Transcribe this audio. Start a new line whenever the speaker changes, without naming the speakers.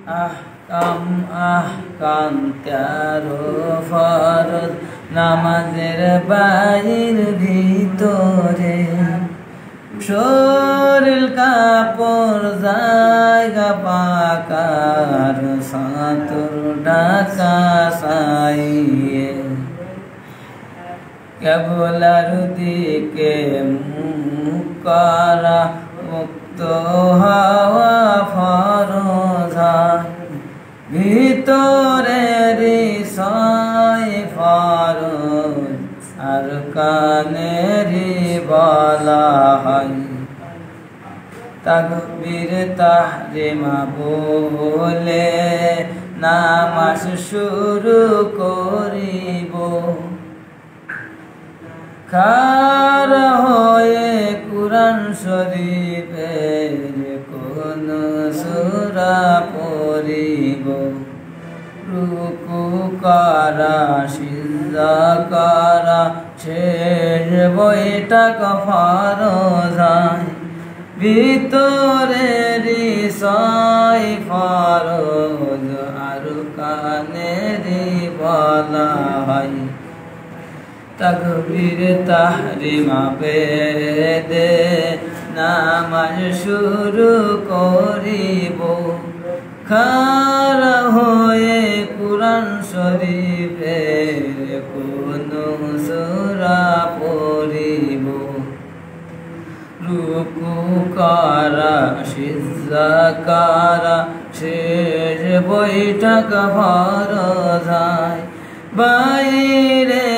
আহকাম আহকাম 13 ফরজ নামাজের বাইর ভিতরে শরীর কাপড় জায়গা পাকার সাতুর ঢাকা সাইয়ে কেবলার দিকে মুখ করা মুক্ত হওয়া ফরজ ভিতরে রিসাই ফরজ আর কানেরি বলা হয় তাকবীর তাহরিমা বলে নামাজ শুরু করিব খাড়া হয়ে কুরআন শরীফের কোন সূরা পড়িব রুকু করা সিজদা করা শেষ বৈঠক ফরজ ভিতরে রিসাই ফরজ আর কানেরি বলা হয় তাকবীর তাহরিমা বেদে নামাজ শুরু করিব খাড়া হয়ে কুরআন শরীফের কোন সূরা পড়িব রুকু করা সিজদা করা শেষ বৈঠক ফরজ বাইরে